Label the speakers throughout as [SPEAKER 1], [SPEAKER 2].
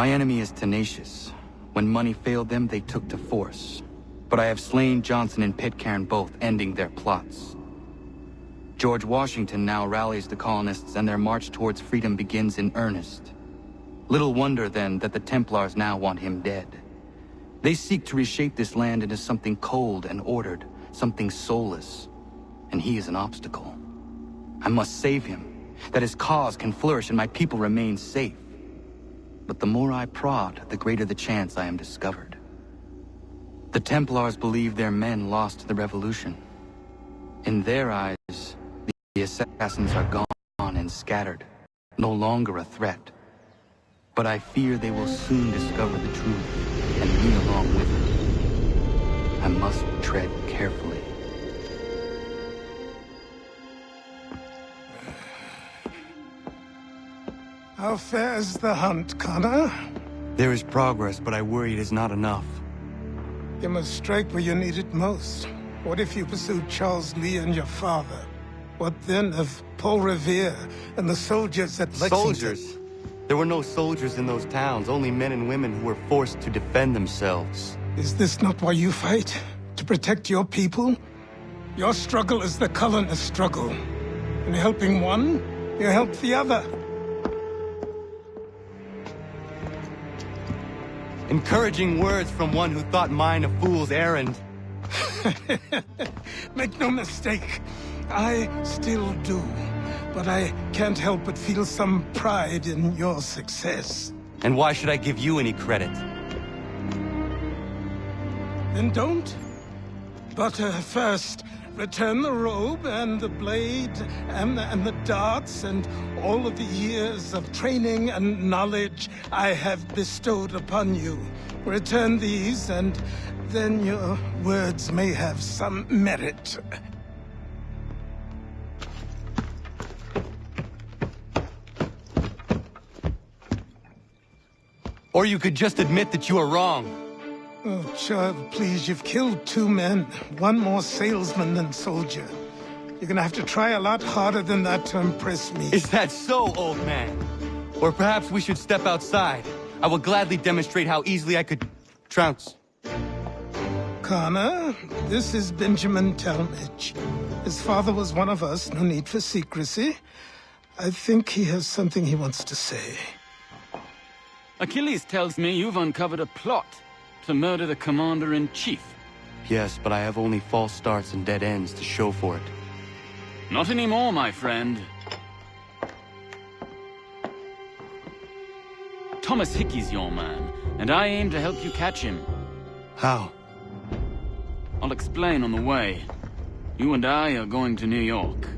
[SPEAKER 1] My enemy is tenacious. When money failed them, they took to force. But I have slain Johnson and Pitcairn both, ending their plots. George Washington now rallies the colonists, and their march towards freedom begins in earnest. Little wonder, then, that the Templars now want him dead. They seek to reshape this land into something cold and ordered, something soulless. And he is an obstacle. I must save him, that his cause can flourish and my people remain safe. But the more I prod, the greater the chance I am discovered. The Templars believe their men lost the revolution. In their eyes, the assassins are gone and scattered, no longer a threat. But I fear they will soon discover the truth, and me along with it. I must tread carefully.
[SPEAKER 2] How fares the hunt, Connor?
[SPEAKER 1] There is progress, but I worry it is not enough.
[SPEAKER 2] You must strike where you need it most. What if you pursued Charles Lee and your father? What then of Paul Revere and the soldiers at Lexington?
[SPEAKER 1] Soldiers? There were no soldiers in those towns, only men and women who were forced to defend themselves.
[SPEAKER 2] Is this not why you fight? To protect your people? Your struggle is the colonist struggle. In helping one, you help the other.
[SPEAKER 1] Encouraging words from one who thought mine a fool's errand.
[SPEAKER 2] Make no mistake, I still do. But I can't help but feel some pride in your success.
[SPEAKER 1] And why should I give you any credit?
[SPEAKER 2] Then don't. But first, return the robe and the blade and the darts and all of the years of training and knowledge I have bestowed upon you. Return these, and then your words may have some merit.
[SPEAKER 1] Or you could just admit that you are wrong.
[SPEAKER 2] Oh, child, please, you've killed 2 men. One more salesman than soldier. You're gonna have to try a lot harder than that to impress me.
[SPEAKER 1] Is that so, old man? Or perhaps we should step outside. I will gladly demonstrate how easily I could trounce.
[SPEAKER 2] Connor, this is Benjamin Talmadge. His father was one of us, no need for secrecy. I think he has something he wants to say.
[SPEAKER 3] Achilles tells me you've uncovered a plot to murder the commander-in-chief.
[SPEAKER 1] Yes, but I have only false starts and dead ends to show for it.
[SPEAKER 3] Not anymore, my friend. Thomas Hickey's your man, and I aim to help you catch him.
[SPEAKER 1] How?
[SPEAKER 3] I'll explain on the way. You and I are going to New York.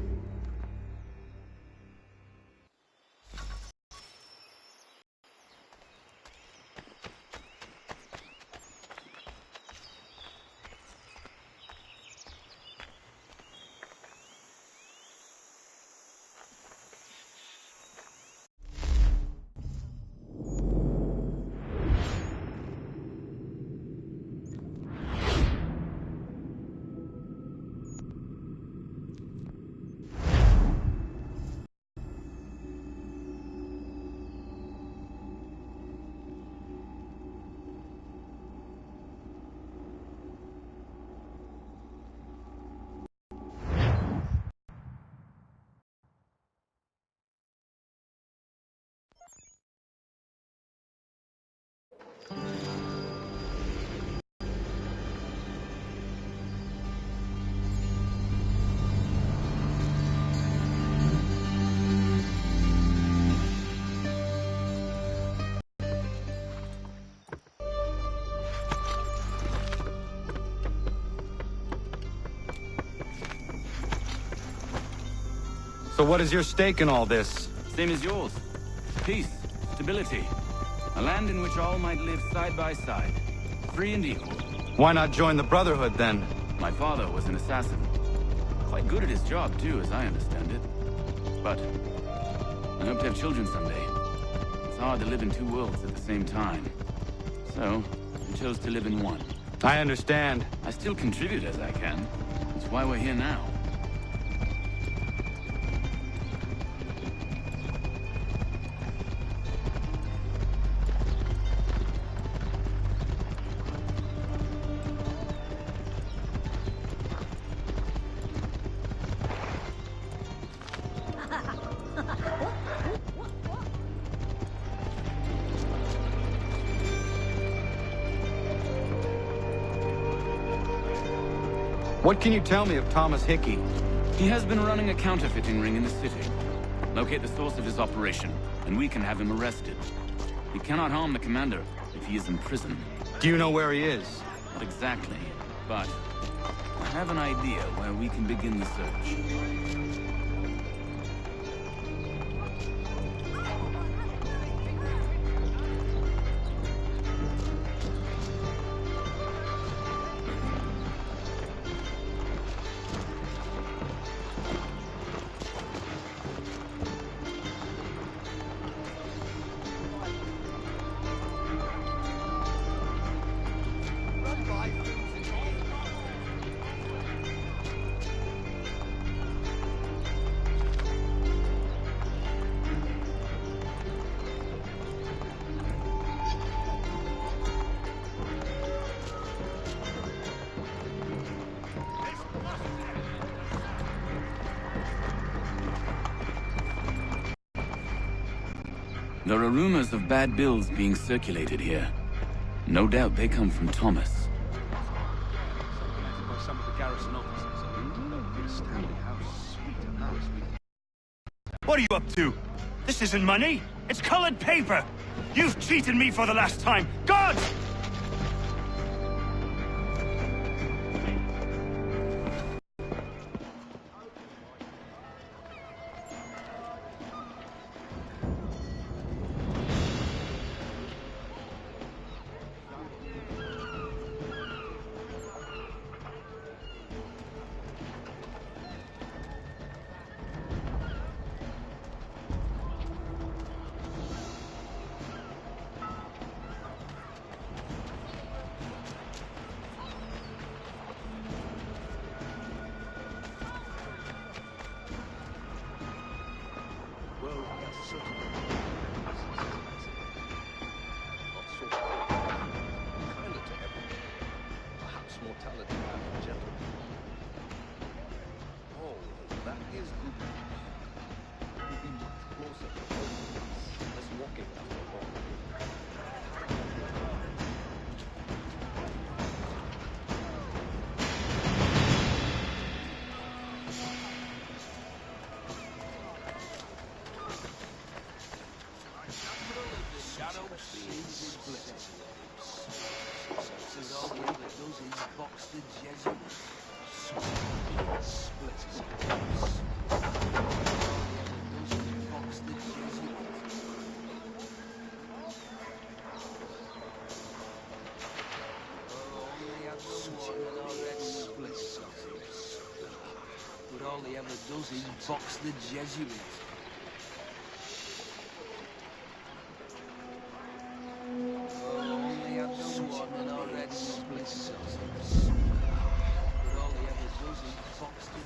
[SPEAKER 1] So what is your stake in all this?
[SPEAKER 3] Same as yours. Peace, stability. A land in which all might live side by side. Free and equal.
[SPEAKER 1] Why not join the Brotherhood, then?
[SPEAKER 3] My father was an assassin. Quite good at his job, too, as I understand it. But I hope to have children someday. It's hard to live in 2 worlds at the same time. So, I chose to live in one.
[SPEAKER 1] I understand.
[SPEAKER 3] I still contribute as I can. That's why we're here now.
[SPEAKER 1] What can you tell me of Thomas Hickey?
[SPEAKER 3] He has been running a counterfeiting ring in the city. Locate the source of his operation, and we can have him arrested. He cannot harm the commander if he is in prison.
[SPEAKER 1] Do you know where he is?
[SPEAKER 3] Not exactly, but I have an idea where we can begin the search. There are rumors of bad bills being circulated here. No doubt they come from Thomas.
[SPEAKER 4] By some of the garrison officers. Don't be astounded how sweet and how sweet.
[SPEAKER 5] What are you up to? This isn't money. It's colored paper. You've cheated me for the last time. Guards!
[SPEAKER 6] All he ever does is box the Jesuits. Only had the warden already split sausages. But all he ever does is box the...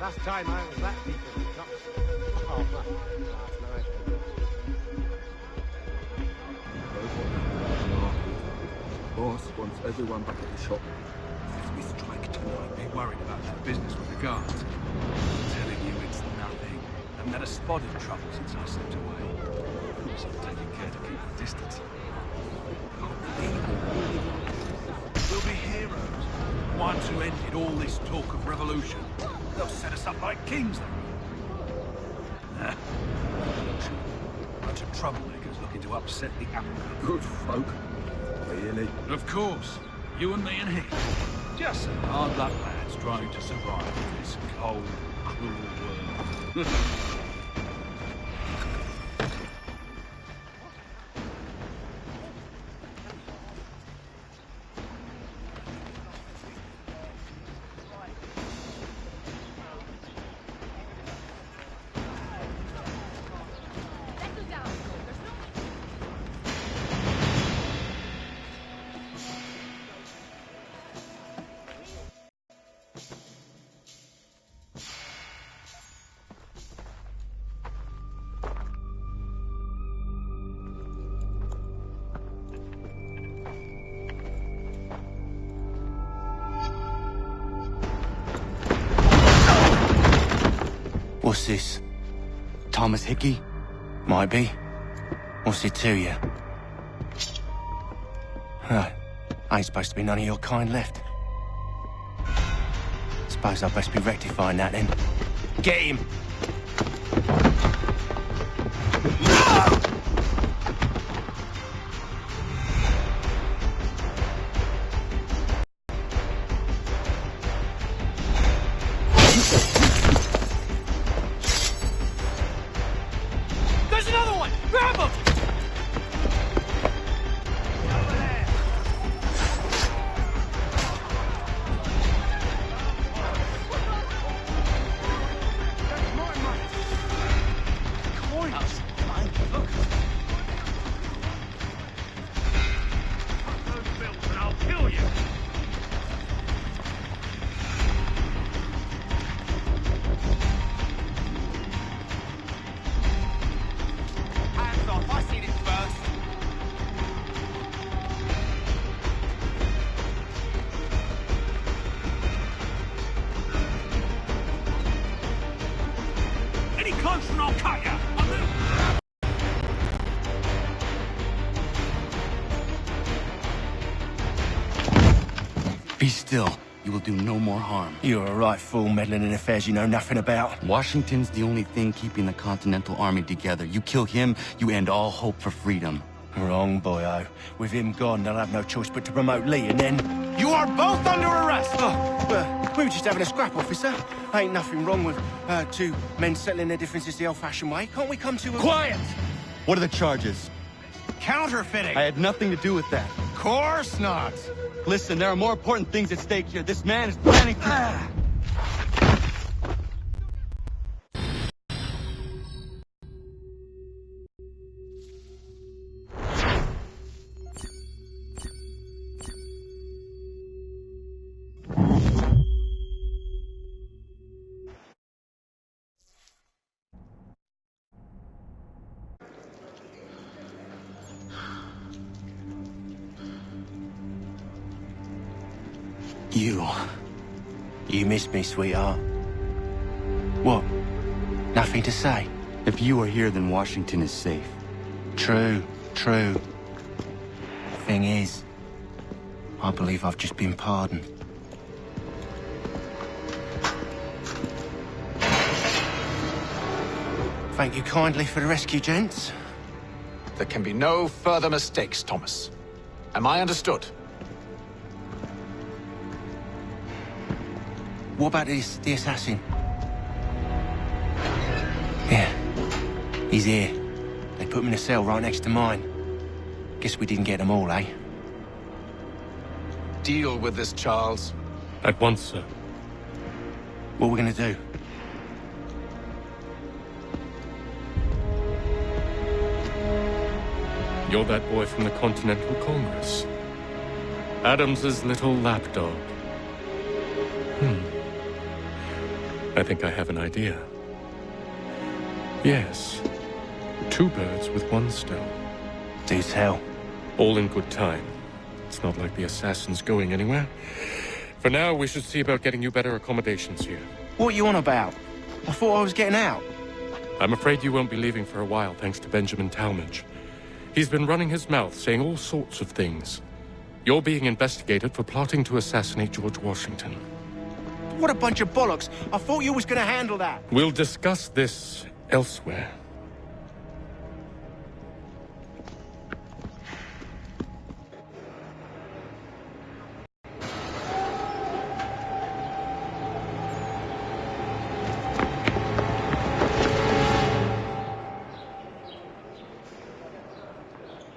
[SPEAKER 4] Last time I was that deep in the cups. Oh, last night.
[SPEAKER 7] Boss wants everyone back at the shop.
[SPEAKER 8] As we strike tonight, be worried about that business with the guards. I'm telling you, it's nothing. I haven't had a spot of trouble since I slipped away. So I'm taking care to keep the distance. We'll be heroes. Ones who ended all this talk of revolution. They'll set us up like kings, they will. Revolution. Bunch of troublemakers looking to upset the apple cart.
[SPEAKER 7] Good folk. Really?
[SPEAKER 8] Of course. You and me and him. Just some hard luck lads trying to survive in this cold, cruel world.
[SPEAKER 5] What's this?
[SPEAKER 1] Thomas Hickey?
[SPEAKER 5] Might be. What's it to you? Right. Ain't supposed to be none of your kind left. Suppose I'd best be rectifying that then. Get him! There's another one! Grab him!
[SPEAKER 8] And I'll cut ya!
[SPEAKER 1] Be still. You will do no more harm.
[SPEAKER 5] You're a right fool meddling in affairs you know nothing about.
[SPEAKER 1] Washington's the only thing keeping the Continental Army together. You kill him, you end all hope for freedom.
[SPEAKER 5] Wrong, boyo. With him gone, they'll have no choice but to promote Lee, and then...
[SPEAKER 8] You are both under arrest!
[SPEAKER 5] Oh, we were just having a scrap, officer. Ain't nothing wrong with two men settling their differences the old-fashioned way. Can't we come to a...
[SPEAKER 1] Quiet! What are the charges?
[SPEAKER 8] Counterfeiting!
[SPEAKER 1] I had nothing to do with that.
[SPEAKER 8] Course not!
[SPEAKER 1] Listen, there are more important things at stake here. This man is planning to...
[SPEAKER 5] You missed me, sweetheart. What? Nothing to say?
[SPEAKER 1] If you are here, then Washington is safe.
[SPEAKER 5] True. Thing is, I believe I've just been pardoned. Thank you kindly for the rescue, gents.
[SPEAKER 9] There can be no further mistakes, Thomas. Am I understood?
[SPEAKER 5] What about the assassin? Yeah, he's here. They put him in a cell right next to mine. Guess we didn't get them all, eh?
[SPEAKER 9] Deal with this, Charles.
[SPEAKER 10] At once, sir.
[SPEAKER 5] What are we gonna do?
[SPEAKER 10] You're that boy from the Continental Congress. Adams's little lapdog. I think I have an idea. Yes. 2 birds with 1 stone.
[SPEAKER 5] Do tell.
[SPEAKER 10] All in good time. It's not like the assassin's going anywhere. For now, we should see about getting you better accommodations here.
[SPEAKER 5] What you on about? I thought I was getting out.
[SPEAKER 10] I'm afraid you won't be leaving for a while, thanks to Benjamin Talmadge. He's been running his mouth, saying all sorts of things. You're being investigated for plotting to assassinate George Washington.
[SPEAKER 5] What a bunch of bollocks. I thought you was gonna handle that.
[SPEAKER 10] We'll discuss this elsewhere.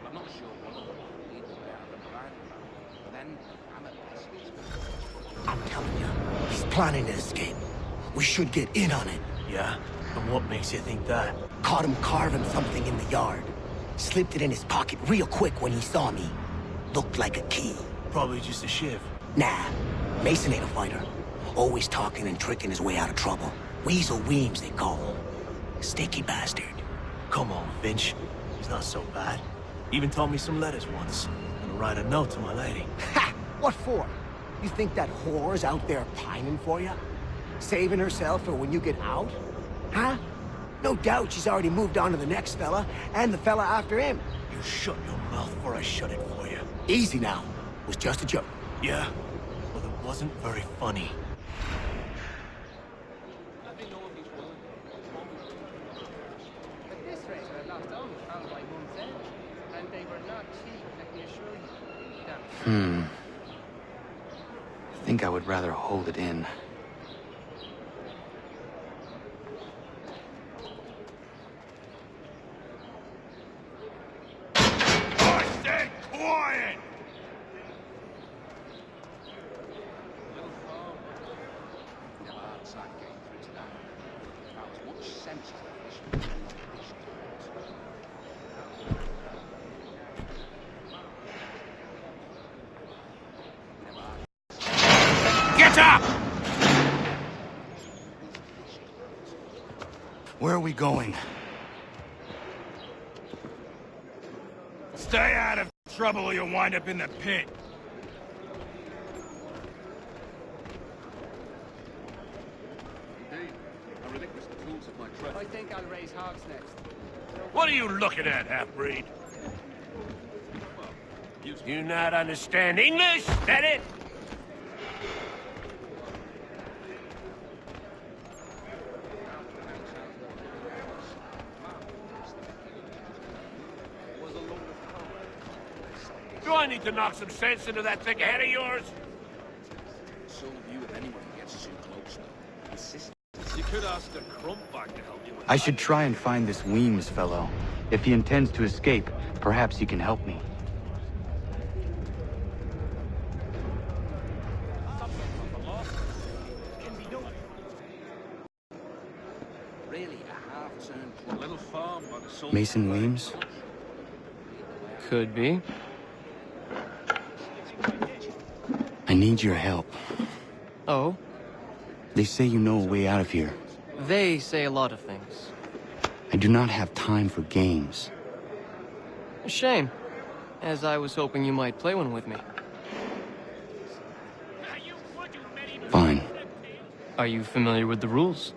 [SPEAKER 6] I'm not sure what I'll do either way. I'm a blind man. But then I'm at best.
[SPEAKER 11] I'm telling you, he's planning to escape. We should get in on it.
[SPEAKER 5] Yeah? And what makes you think that?
[SPEAKER 11] Caught him carving something in the yard. Slipped it in his pocket real quick when he saw me. Looked like a key.
[SPEAKER 5] Probably just a shiv.
[SPEAKER 11] Nah, Mason ain't a fighter. Always talking and tricking his way out of trouble. Weasel Weems, they call him. Sticky bastard.
[SPEAKER 5] Come on, Finch. He's not so bad. Even taught me some letters once. Gonna write a note to my lady.
[SPEAKER 11] Ha! What for? You think that whore's out there pining for you? Saving herself for when you get out? Huh? No doubt she's already moved on to the next fella, and the fella after him.
[SPEAKER 5] You shut your mouth before I shut it for you.
[SPEAKER 11] Easy now. Was just a joke.
[SPEAKER 5] Yeah? Well, it wasn't very funny.
[SPEAKER 6] Let me know if he's willing. At this rate, our last owners found by month's end, and they were not cheap, let me assure you.
[SPEAKER 1] I think I would rather hold it in.
[SPEAKER 5] Get up!
[SPEAKER 1] Where are we going?
[SPEAKER 8] Stay out of trouble or you'll wind up in the pit.
[SPEAKER 4] Indeed. I relinquish the tools of my trade.
[SPEAKER 6] I think I'll raise hogs next.
[SPEAKER 8] What are you looking at, half-breed? You not understand English? That it? Do I need to knock some sense into that thick head of yours?
[SPEAKER 4] So of you if anyone gets too close. Insist.
[SPEAKER 8] You could ask the Crumpback to help you with
[SPEAKER 1] I should try and find this Weems fellow. If he intends to escape, perhaps he can help me.
[SPEAKER 6] Really, a half-turned
[SPEAKER 4] a little farm by the soul.
[SPEAKER 1] Mason Weems?
[SPEAKER 12] Could be.
[SPEAKER 1] I need your help.
[SPEAKER 12] Oh?
[SPEAKER 1] They say you know a way out of here.
[SPEAKER 12] They say a lot of things.
[SPEAKER 1] I do not have time for games.
[SPEAKER 12] A shame, as I was hoping you might play one with me.
[SPEAKER 1] Fine.
[SPEAKER 12] Are you familiar with the rules?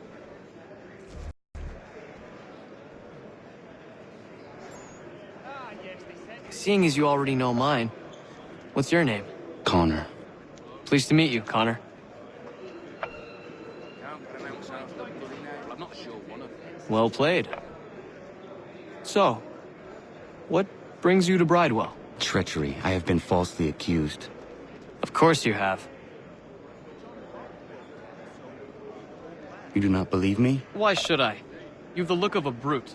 [SPEAKER 12] Seeing as you already know mine, what's your name?
[SPEAKER 1] Connor.
[SPEAKER 12] Pleased to meet you, Connor.
[SPEAKER 6] Can't pronounce half the bloody name. I'm not sure one of them.
[SPEAKER 12] Well played. So, what brings you to Bridewell?
[SPEAKER 1] Treachery. I have been falsely accused.
[SPEAKER 12] Of course you have.
[SPEAKER 1] You do not believe me?
[SPEAKER 12] Why should I? You've the look of a brute.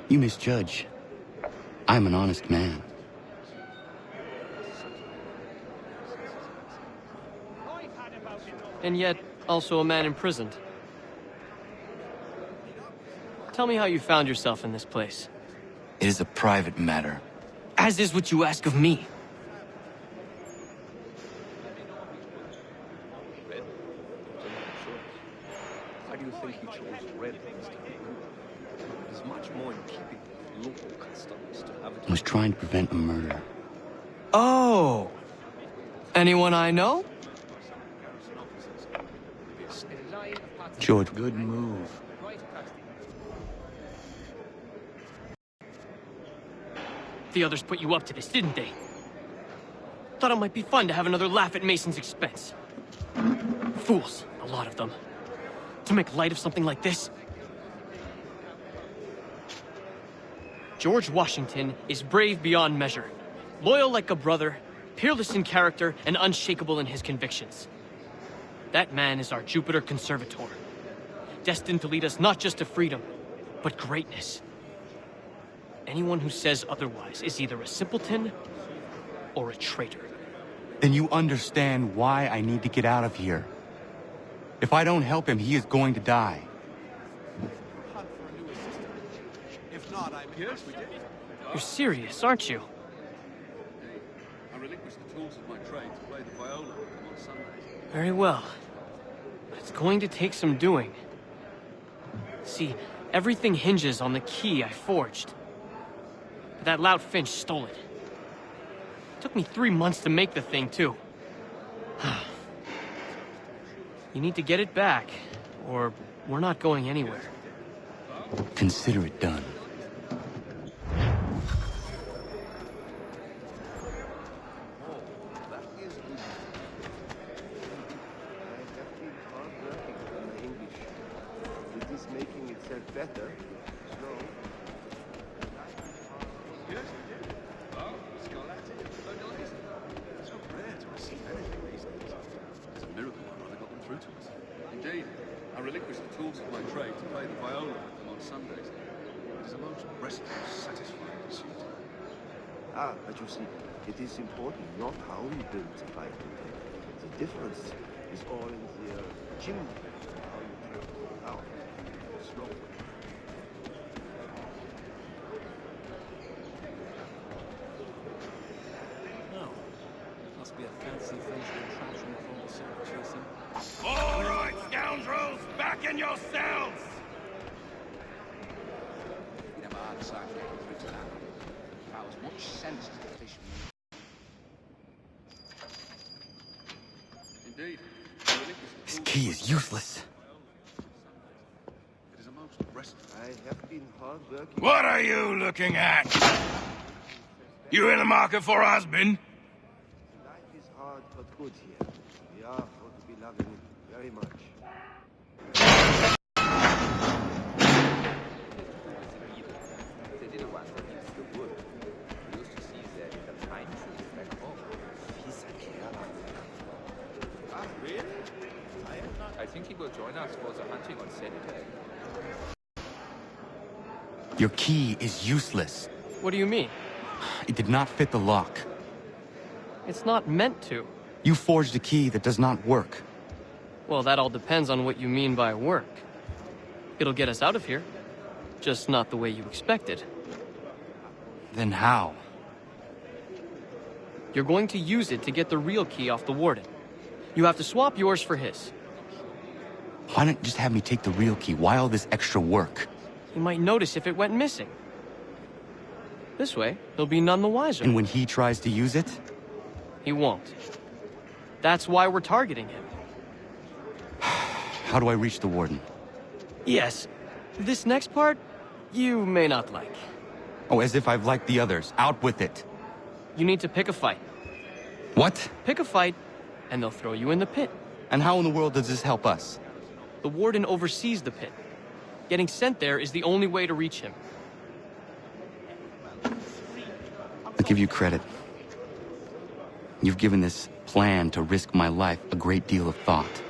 [SPEAKER 1] You misjudge. I'm an honest man.
[SPEAKER 12] And yet, also a man imprisoned. Tell me how you found yourself in this place.
[SPEAKER 1] It is a private matter.
[SPEAKER 12] As is what you ask of me.
[SPEAKER 1] I was trying to prevent a murder.
[SPEAKER 12] Oh! Anyone I know?
[SPEAKER 1] George, good move.
[SPEAKER 12] The others put you up to this, didn't they? Thought it might be fun to have another laugh at Mason's expense. Fools, a lot of them. To make light of something like this. George Washington is brave beyond measure, loyal like a brother, peerless in character, and unshakable in his convictions. That man is our Jupiter Conservator, destined to lead us not just to freedom, but greatness. Anyone who says otherwise is either a simpleton or a traitor.
[SPEAKER 1] Then you understand why I need to get out of here. If I don't help him, he is going to die.
[SPEAKER 8] If not, I'm here.
[SPEAKER 12] You're serious, aren't you?
[SPEAKER 4] I relinquished the tools of my trade to play the viola on Sundays.
[SPEAKER 12] Very well. But it's going to take some doing. See, everything hinges on the key I forged. But that loud Finch stole it. Took me 3 months to make the thing, too. You need to get it back, or we're not going anywhere.
[SPEAKER 1] Consider it done.
[SPEAKER 5] Better.
[SPEAKER 4] Indeed, I relinquished the tools of my trade to play the viola on Sundays. It is a most restful, satisfying pursuit.
[SPEAKER 13] Ah, but you see, it is important not how we build the fight. The difference is all in the chimney. How you turn out, slowly.
[SPEAKER 6] Must be a fancy French contraption with all the silver chasing.
[SPEAKER 8] All right, scoundrels, back in your cells!
[SPEAKER 6] You'd have a hard time getting through to that. If I was much sense to the fish.
[SPEAKER 4] Indeed,
[SPEAKER 1] This key is useless.
[SPEAKER 4] it is a most restful.
[SPEAKER 13] I have been hard working.
[SPEAKER 8] What are you looking at? You in the market for a husband?
[SPEAKER 13] Life is hard but good here. We are for to be loving very much.
[SPEAKER 6] They didn't want to use the wood. We used to see that in the pine trees back home.
[SPEAKER 13] Ah, really?
[SPEAKER 6] I think he will join us for the hunting on Saturday.
[SPEAKER 1] Your key is useless.
[SPEAKER 12] What do you mean?
[SPEAKER 1] It did not fit the lock.
[SPEAKER 12] It's not meant to.
[SPEAKER 1] You forged a key that does not work.
[SPEAKER 12] Well, that all depends on what you mean by work. It'll get us out of here. Just not the way you expected.
[SPEAKER 1] Then how?
[SPEAKER 12] You're going to use it to get the real key off the warden. You have to swap yours for his.
[SPEAKER 1] Why not just have me take the real key? Why all this extra work?
[SPEAKER 12] He might notice if it went missing. This way, he'll be none the wiser.
[SPEAKER 1] And when he tries to use it?
[SPEAKER 12] He won't. That's why we're targeting him.
[SPEAKER 1] How do I reach the warden?
[SPEAKER 12] Yes. This next part, you may not like.
[SPEAKER 1] Oh, as if I've liked the others. Out with it.
[SPEAKER 12] You need to pick a fight.
[SPEAKER 1] What?
[SPEAKER 12] Pick a fight, and they'll throw you in the pit.
[SPEAKER 1] And how in the world does this help us?
[SPEAKER 12] The warden oversees the pit. Getting sent there is the only way to reach him.
[SPEAKER 1] I'll give you credit. You've given this plan to risk my life a great deal of thought.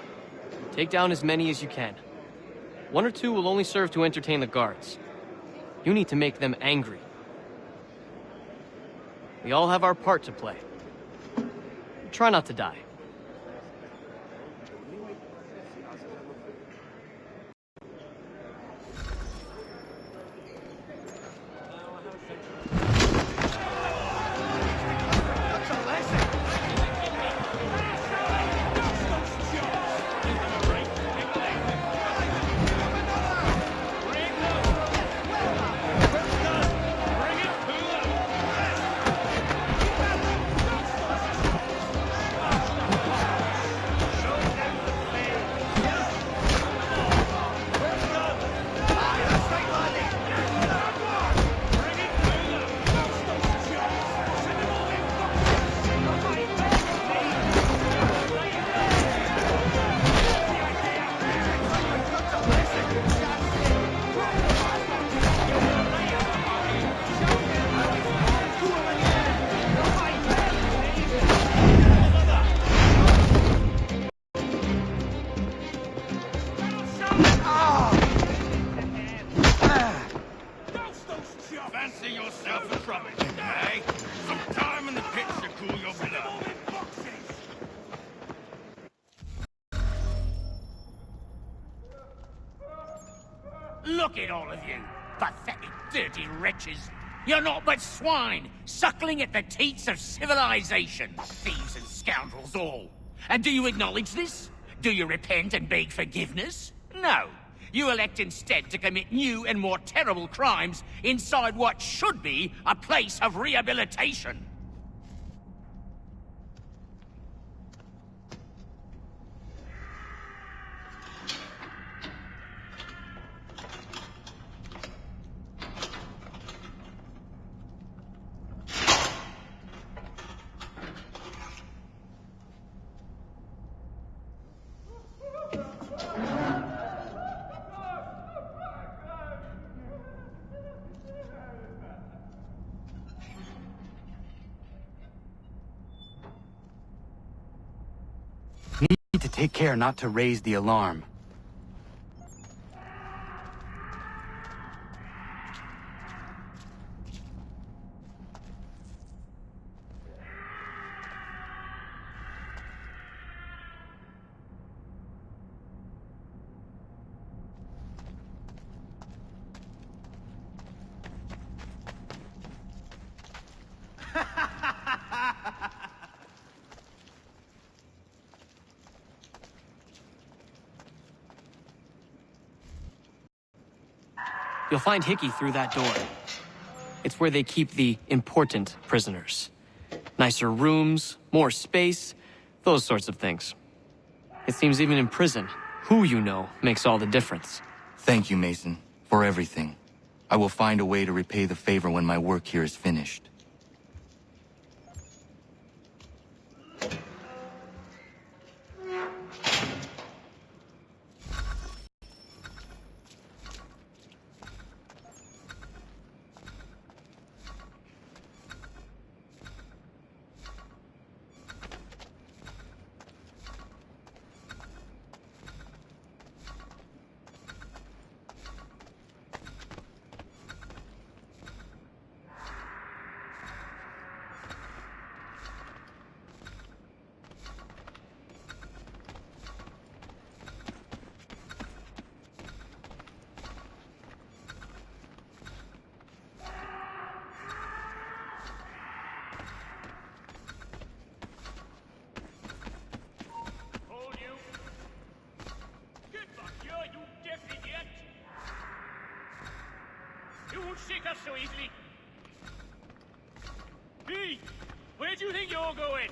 [SPEAKER 12] Take down as many as you can. 1 or 2 will only serve to entertain the guards. You need to make them angry. We all have our part to play. Try not to die.
[SPEAKER 8] yourself a drumming, eh? Some time in the pits to cool your blood.
[SPEAKER 14] Look at all of you, pathetic, dirty wretches. You're not but swine, suckling at the teats of civilization. Thieves and scoundrels all. And do you acknowledge this? Do you repent and beg forgiveness? No. You elect instead to commit new and more terrible crimes inside what should be a place of rehabilitation.
[SPEAKER 1] Need to take care not to raise the alarm.
[SPEAKER 12] You'll find Hickey through that door. It's where they keep the important prisoners. Nicer rooms, more space, those sorts of things. It seems even in prison, who you know makes all the difference.
[SPEAKER 1] Thank you, Mason, for everything. I will find a way to repay the favor when my work here is finished.
[SPEAKER 14] You won't shake us so easily. Hey, where do you think you're going?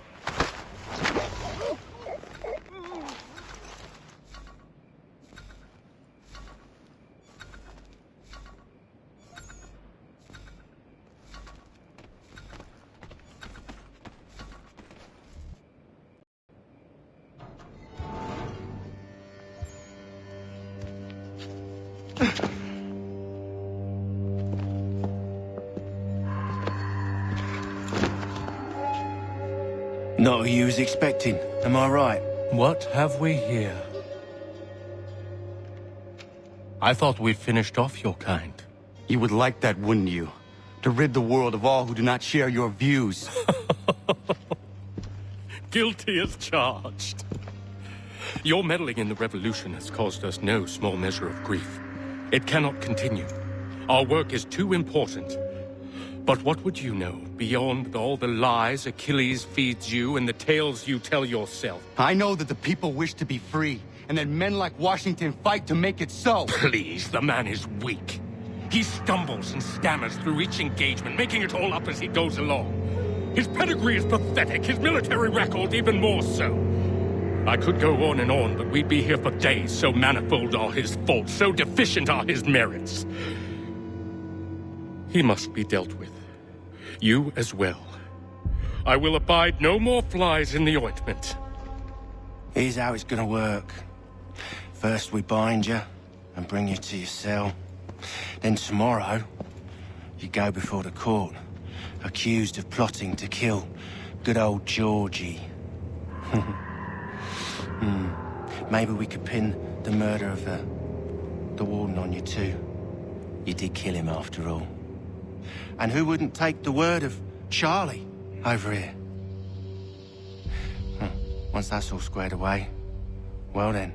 [SPEAKER 5] Not who you was expecting, am I right?
[SPEAKER 10] What have we here? I thought we finished off your kind.
[SPEAKER 1] You would like that, wouldn't you? To rid the world of all who do not share your views.
[SPEAKER 10] Guilty as charged. Your meddling in the revolution has caused us no small measure of grief. It cannot continue. Our work is too important. But what would you know, beyond all the lies Achilles feeds you and the tales you tell yourself?
[SPEAKER 1] I know that the people wish to be free, and that men like Washington fight to make it so.
[SPEAKER 10] Please, the man is weak. He stumbles and stammers through each engagement, making it all up as he goes along. His pedigree is pathetic, his military record even more so. I could go on, but we'd be here for days, so manifold are his faults, so deficient are his merits. He must be dealt with. You as well. I will abide no more flies in the ointment.
[SPEAKER 5] Here's how it's gonna work. First we bind you and bring you to your cell. Then tomorrow, you go before the court, accused of plotting to kill good old Georgie. Maybe we could pin the murder of the warden on you too. You did kill him after all. And who wouldn't take the word of Charlie over here? Once that's all squared away, well then.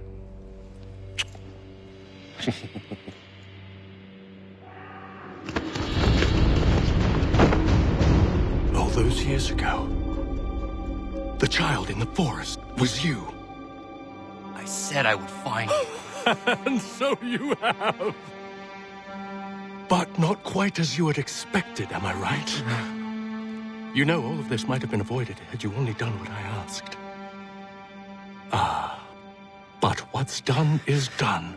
[SPEAKER 10] All those years ago, the child in the forest was you.
[SPEAKER 1] I said I would find you.
[SPEAKER 10] And so you have. But not quite as you had expected, am I right? You know, all of this might have been avoided had you only done what I asked. Ah, but what's done is done.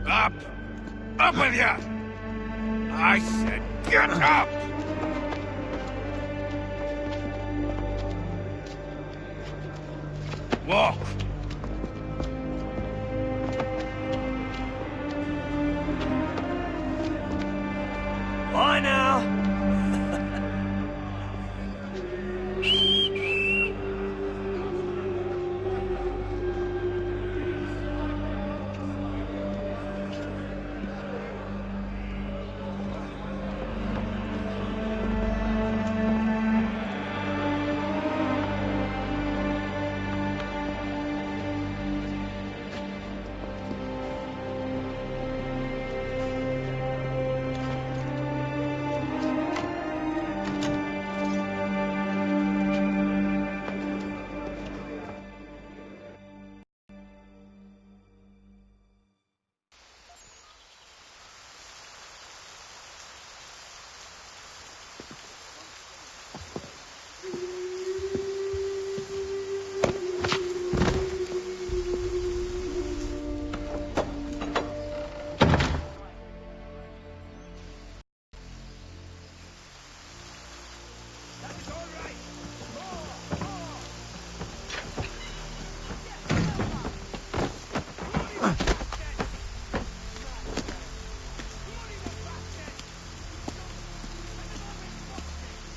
[SPEAKER 8] Up! Up with ya! I said get up! Walk!
[SPEAKER 11] Bye now!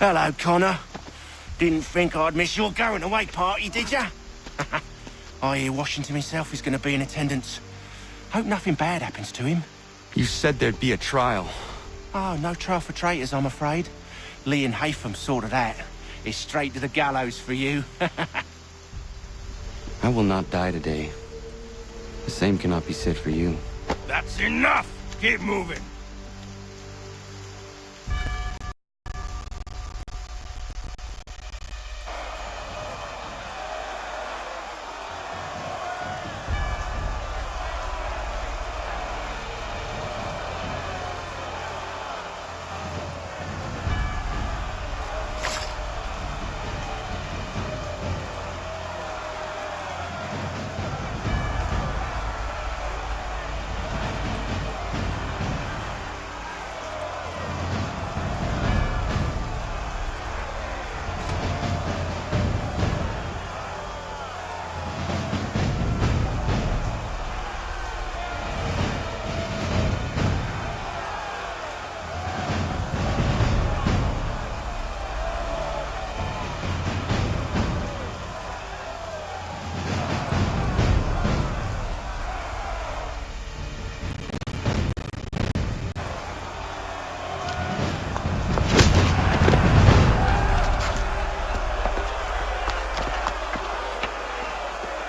[SPEAKER 5] Hello, Connor. Didn't think I'd miss your going away party, did ya? I hear Washington himself is going to be in attendance. Hope nothing bad happens to him.
[SPEAKER 1] You said there'd be a trial.
[SPEAKER 5] Oh, no trial for traitors, I'm afraid. Lee and Haytham sorted that. It's straight to the gallows for you.
[SPEAKER 1] I will not die today. The same cannot be said for you.
[SPEAKER 8] That's enough! Keep moving!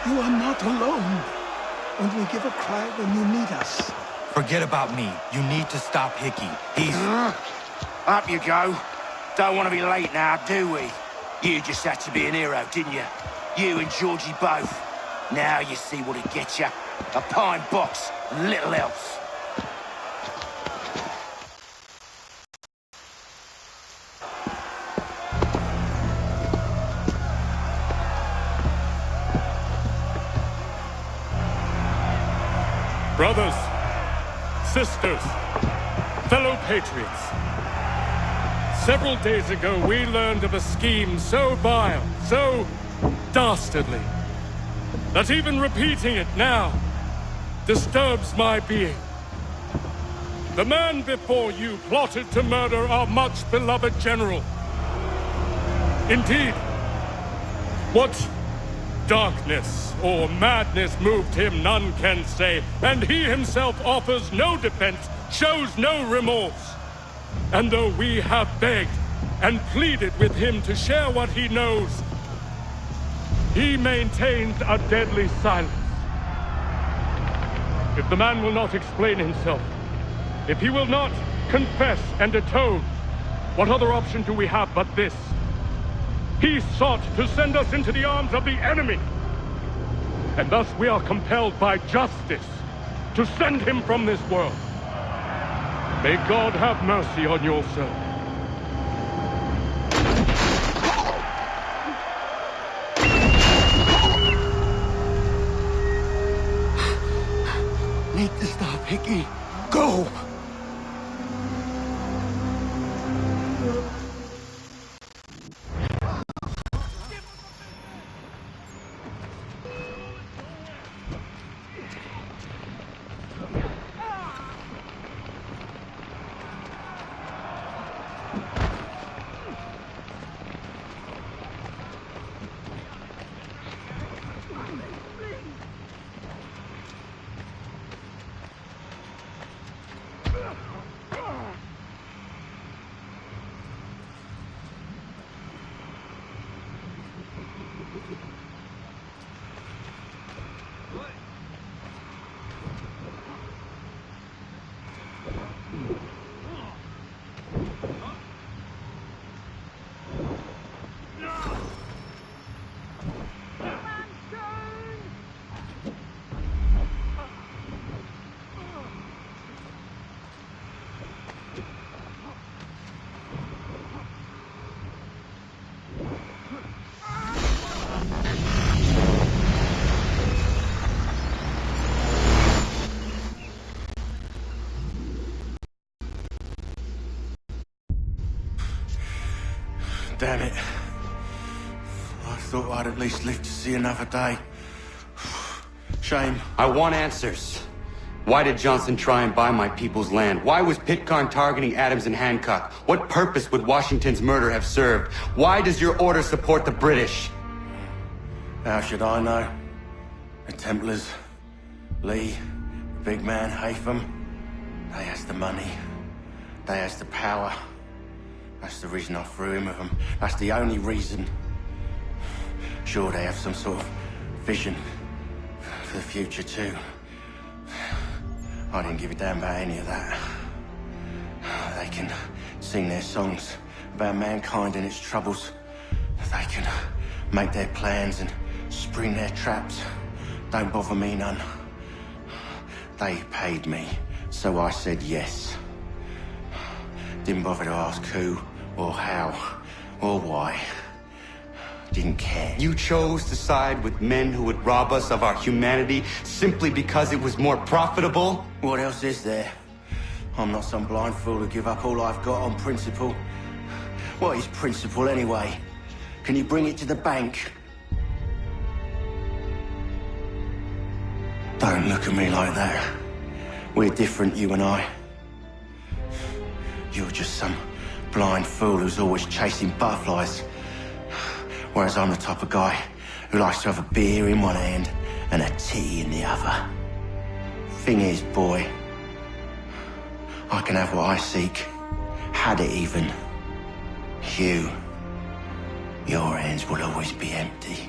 [SPEAKER 2] You are not alone. Only give a cry when you need us.
[SPEAKER 1] Forget about me. You need to stop Hickey. He's...
[SPEAKER 5] Up you go. Don't want to be late now, do we? You just had to be an hero, didn't you? You and Georgie both. Now you see what it gets you. A pine box, little else.
[SPEAKER 10] Brothers, sisters, fellow patriots, Several days ago, we learned of a scheme so vile, so dastardly, that even repeating it now disturbs my being. The man before you plotted to murder our much-beloved general. Indeed, what darkness or madness moved him, none can say, and he himself offers no defense, shows no remorse. And though we have begged and pleaded with him to share what he knows, he maintains a deadly silence. If the man will not explain himself, if he will not confess and atone, what other option do we have but this? He sought to send us into the arms of the enemy, and thus we are compelled by justice to send him from this world. May God have mercy on your soul.
[SPEAKER 11] Need to stop, Hickey. Go!
[SPEAKER 5] Damn it. I thought I'd at least live to see another day. Shame.
[SPEAKER 1] I want answers. Why did Johnson try and buy my people's land? Why was Pitcairn targeting Adams and Hancock? What purpose would Washington's murder have served? Why does your order support the British?
[SPEAKER 5] How should I know? The Templars, Lee, big man Haytham, they has the money. They has the power. That's the reason I threw in with them. That's the only reason. Sure, they have some sort of vision for the future too. I didn't give a damn about any of that. They can sing their songs about mankind and its troubles. They can make their plans and spring their traps. Don't bother me none. They paid me, so I said yes. Didn't bother to ask who, or how, or why. Didn't care.
[SPEAKER 1] You chose to side with men who would rob us of our humanity simply because it was more profitable?
[SPEAKER 5] What else is there? I'm not some blind fool to give up all I've got on principle. What is principle anyway? Can you bring it to the bank? Don't look at me like that. We're different, you and I. You're just some blind fool who's always chasing butterflies. Whereas I'm the type of guy who likes to have a beer in one hand and a tea in the other. Thing is, boy, I can have what I seek. Had it even. Your hands will always be empty.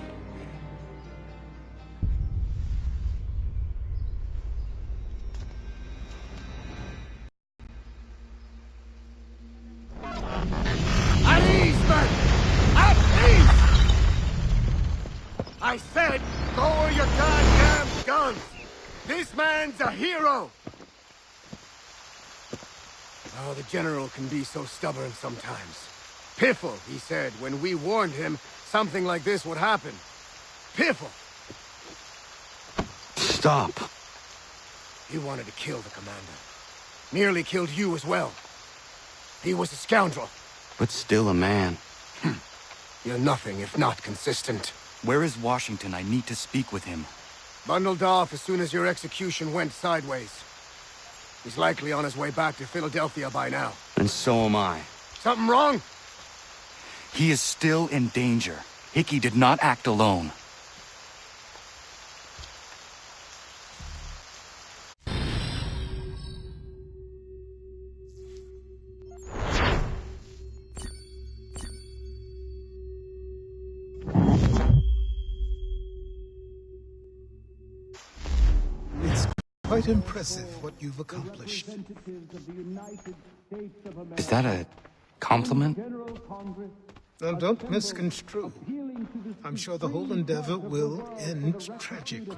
[SPEAKER 11] At ease, men! At ease! I said, lower your goddamn guns! This man's a hero! Oh, the general can be so stubborn sometimes. Piffle, he said, when we warned him something like this would happen. Piffle!
[SPEAKER 1] Stop.
[SPEAKER 11] He wanted to kill the commander. Nearly killed you as well. He was a scoundrel.
[SPEAKER 1] but still a man.
[SPEAKER 11] You're nothing if not consistent.
[SPEAKER 1] Where is Washington? I need to speak with him.
[SPEAKER 11] Bundled off as soon as your execution went sideways. He's likely on his way back to Philadelphia by now.
[SPEAKER 1] And so am I.
[SPEAKER 11] Something wrong?
[SPEAKER 1] He is still in danger. Hickey did not act alone.
[SPEAKER 2] It's quite impressive what you've accomplished.
[SPEAKER 1] Is that a compliment?
[SPEAKER 2] Now, don't misconstrue. I'm sure the whole endeavor will end tragically.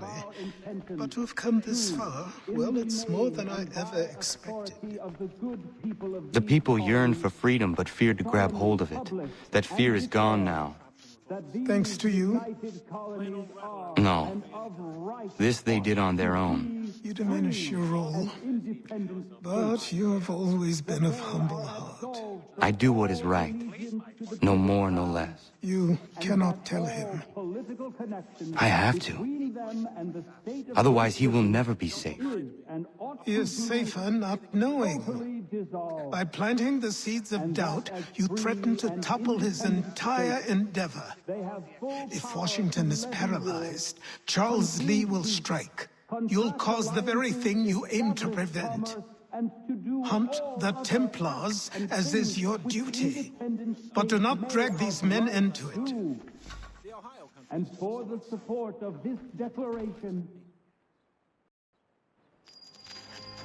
[SPEAKER 2] But to have come this far, well, it's more than I ever expected.
[SPEAKER 1] The people yearned for freedom but feared to grab hold of it. That fear is gone now.
[SPEAKER 2] Thanks to you?
[SPEAKER 1] No. This they did on their own.
[SPEAKER 2] You diminish your role. But you have always been of humble heart.
[SPEAKER 1] I do what is right. No more, no less.
[SPEAKER 2] You cannot tell him.
[SPEAKER 1] I have to. Otherwise, he will never be safe.
[SPEAKER 2] He is safer not knowing. By planting the seeds of doubt, you threaten to topple his entire endeavor. If Washington is paralyzed, Charles Lee will strike. You'll cause the very thing you aim to prevent. Hunt the Templars, as is your duty. But do not drag these men into it.
[SPEAKER 15] And for the support of this declaration,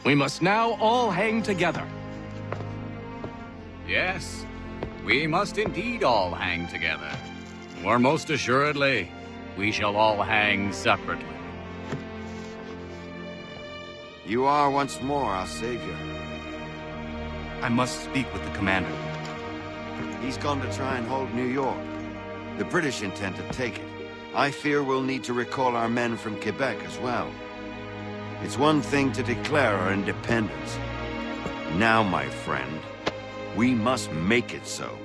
[SPEAKER 10] We must now all hang together.
[SPEAKER 3] Yes, we must indeed all hang together. Or most assuredly, we shall all hang separately.
[SPEAKER 16] You are once more our savior.
[SPEAKER 1] I must speak with the commander.
[SPEAKER 16] He's gone to try and hold New York. The British intend to take it. I fear we'll need to recall our men from Quebec as well. It's one thing to declare our independence. Now, my friend, we must make it so.